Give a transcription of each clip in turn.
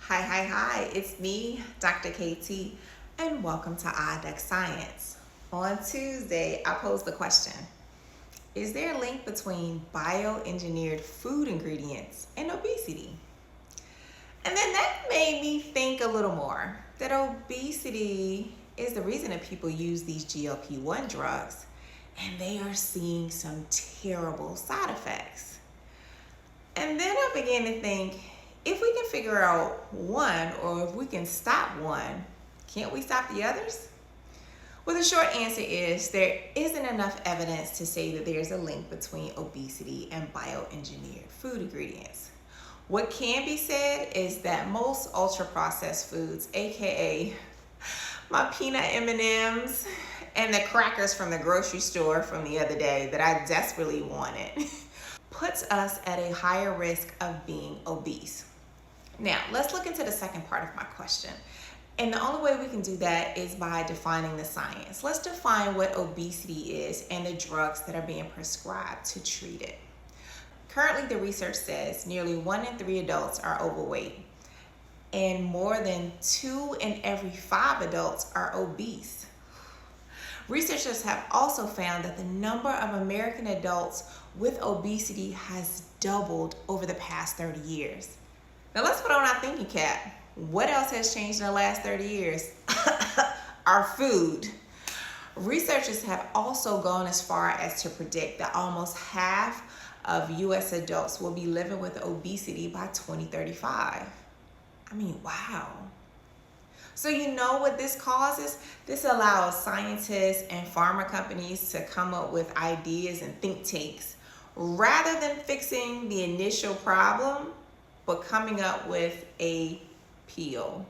Hi, it's me, Dr. KT, and welcome to ODDDUCKSCIENCE. On Tuesday, I posed the question, is there a link between bioengineered food ingredients and obesity? And then that made me think a little more, that obesity is the reason that people use these GLP-1 drugs, and they are seeing some terrible side effects. And then I began to think, if we can figure out one, or if we can stop one, can't we stop the others? Well, the short answer is there isn't enough evidence to say that there's a link between obesity and bioengineered food ingredients. What can be said is that most ultra-processed foods, aka my peanut M&Ms and the crackers from the grocery store from the other day that I desperately wanted, puts us at a higher risk of being obese. Now, let's look into the second part of my question. And the only way we can do that is by defining the science. Let's define what obesity is and the drugs that are being prescribed to treat it. Currently, the research says nearly 1 in 3 adults are overweight, and more than 2 in every 5 adults are obese. Researchers have also found that the number of American adults with obesity has doubled over the past 30 years. Now let's put on our thinking cap. What else has changed in the last 30 years? Our food. Researchers have also gone as far as to predict that almost half of US adults will be living with obesity by 2035. I mean, wow. So you know what this causes? This allows scientists and pharma companies to come up with ideas and think tanks rather than fixing the initial problem, but coming up with a pill,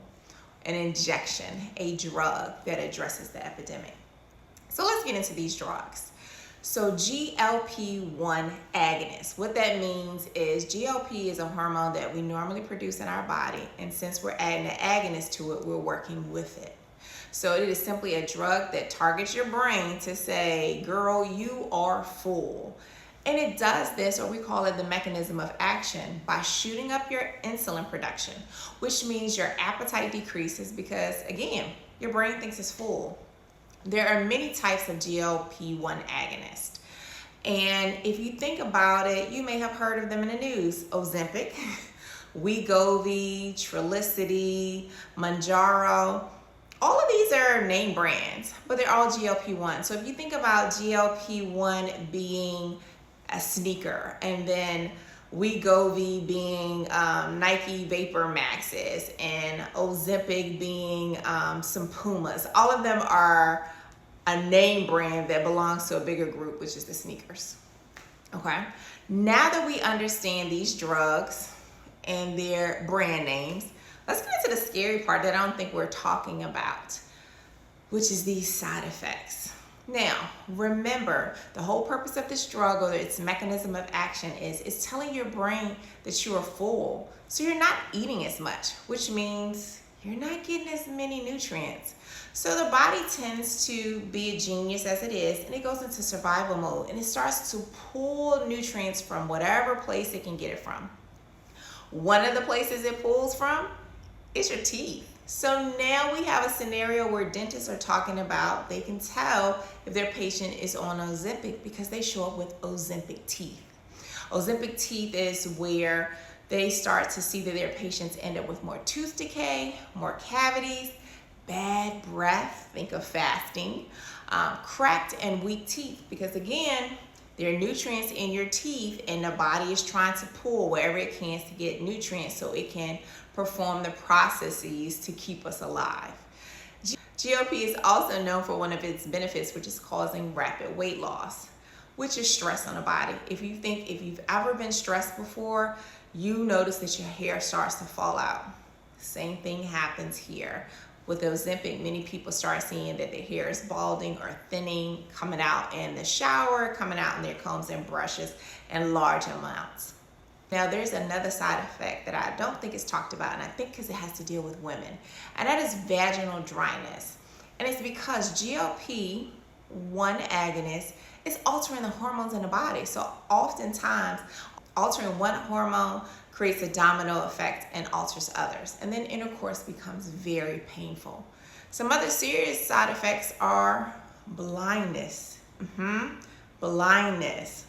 an injection, a drug that addresses the epidemic. So let's get into these drugs. So GLP-1 agonist, what that means is GLP is a hormone that we normally produce in our body, and since we're adding an agonist to it, we're working with it. So it is simply a drug that targets your brain to say, girl, you are full. And it does this, or we call it the mechanism of action, by shooting up your insulin production, which means your appetite decreases because, again, your brain thinks it's full. There are many types of GLP-1 agonists. And if you think about it, you may have heard of them in the news. Ozempic, Wegovy, Trulicity, Mounjaro. All of these are name brands, but they're all GLP-1. So if you think about GLP-1 being a sneaker, and then Wegovy being Nike Vapor Maxes, and Ozempic being some Pumas. All of them are a name brand that belongs to a bigger group, which is the sneakers. Okay, now that we understand these drugs and their brand names, let's get into the scary part that I don't think we're talking about, which is these side effects. Now, remember, the whole purpose of this drug, or its mechanism of action, is telling your brain that you are full. So you're not eating as much, which means you're not getting as many nutrients. So the body tends to be a genius as it is, and it goes into survival mode, and it starts to pull nutrients from whatever place it can get it from. One of the places it pulls from is your teeth. So now we have a scenario where dentists are talking about they can tell if their patient is on Ozempic because they show up with Ozempic teeth. Ozempic teeth is where they start to see that their patients end up with more tooth decay, more cavities, bad breath, think of fasting, cracked and weak teeth, because again, there are nutrients in your teeth and the body is trying to pull wherever it can to get nutrients so it can perform the processes to keep us alive. GLP is also known for one of its benefits, which is causing rapid weight loss, which is stress on the body. If you've ever been stressed before, you notice that your hair starts to fall out. Same thing happens here. With Ozempic, many people start seeing that their hair is balding or thinning, coming out in the shower, coming out in their combs and brushes in large amounts. Now, there's another side effect that I don't think is talked about, and I think because it has to deal with women, and that is vaginal dryness. And it's because GLP-1 agonist is altering the hormones in the body. So oftentimes, altering one hormone creates a domino effect and alters others. And then intercourse becomes very painful. Some other serious side effects are blindness. Blindness.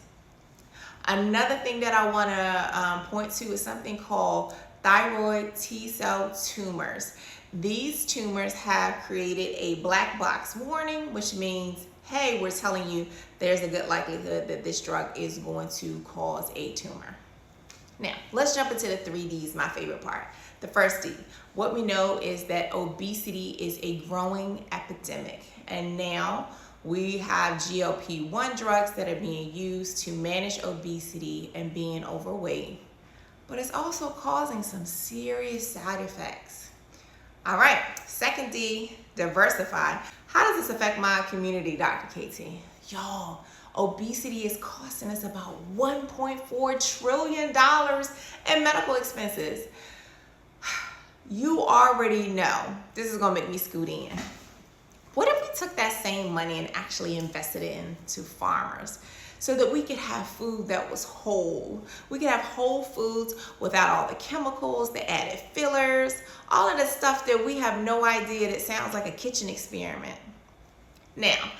Another thing that I want to point to is something called thyroid T-cell tumors. These tumors have created a black box warning, which means, hey, we're telling you there's a good likelihood that this drug is going to cause a tumor. Now, let's jump into the 3Ds, my favorite part. The first D, what we know is that obesity is a growing epidemic. And now we have GLP-1 drugs that are being used to manage obesity and being overweight. But it's also causing some serious side effects. All right, second D, diversify. How does this affect my community, Dr. KT? Y'all, obesity is costing us about $1.4 trillion in medical expenses. You already know, this is gonna make me scoot in. What if we took that same money and actually invested it into farmers so that we could have food that was whole? We could have whole foods without all the chemicals, the added fillers, all of the stuff that we have no idea that sounds like a kitchen experiment. Now,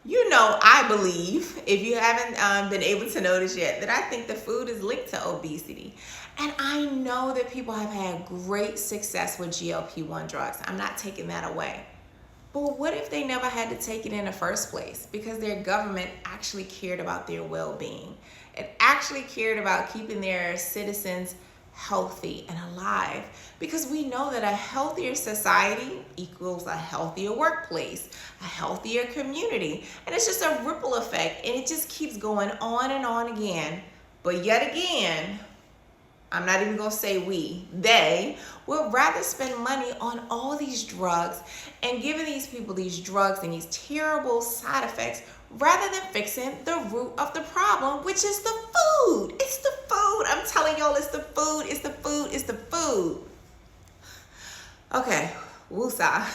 you know, I believe, if you haven't been able to notice yet, that I think the food is linked to obesity. And I know that people have had great success with GLP-1 drugs. I'm not taking that away. But what if they never had to take it in the first place because their government actually cared about their well-being? It actually cared about keeping their citizens healthy and alive, because we know that a healthier society equals a healthier workplace, a healthier community, and it's just a ripple effect, and it just keeps going on and on again. But yet again, I'm not even gonna say they would rather spend money on all these drugs and giving these people these drugs and these terrible side effects rather than fixing the root of the problem, which is the food. It's the food. I'm telling y'all, it's the food, it's the food, it's the food. Okay, woosah.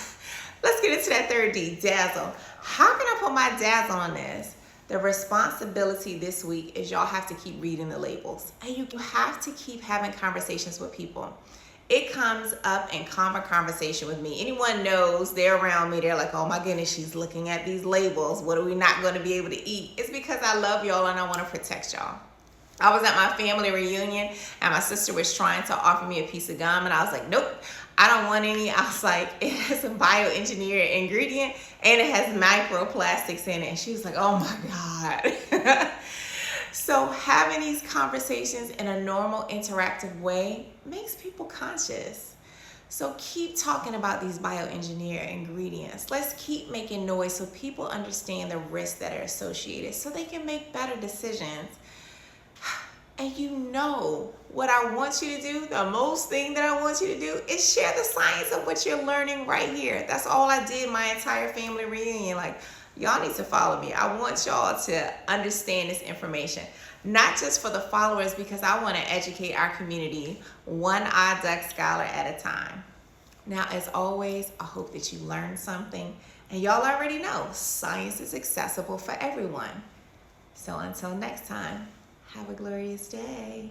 Let's get into that third D, dazzle. How can I put my dazzle on this? The responsibility this week is y'all have to keep reading the labels, and you have to keep having conversations with people. It comes up in common conversation with me. Anyone knows, they're around me, they're like, oh my goodness, she's looking at these labels. What are we not going to be able to eat? It's because I love y'all and I want to protect y'all. I was at my family reunion and my sister was trying to offer me a piece of gum and I was like, nope, I don't want any. I was like, it has a bioengineered ingredient and it has microplastics in it. And she was like, oh my God. So having these conversations in a normal, interactive way makes people conscious. So keep talking about these bioengineered ingredients. Let's keep making noise so people understand the risks that are associated so they can make better decisions. And you know what I want you to do, the most thing that I want you to do is share the science of what you're learning right here. That's all I did my entire family reunion. Like, y'all need to follow me. I want y'all to understand this information, not just for the followers, because I want to educate our community one ODDDUCK scholar at a time. Now, as always, I hope that you learned something. And y'all already know, science is accessible for everyone. So until next time, have a glorious day.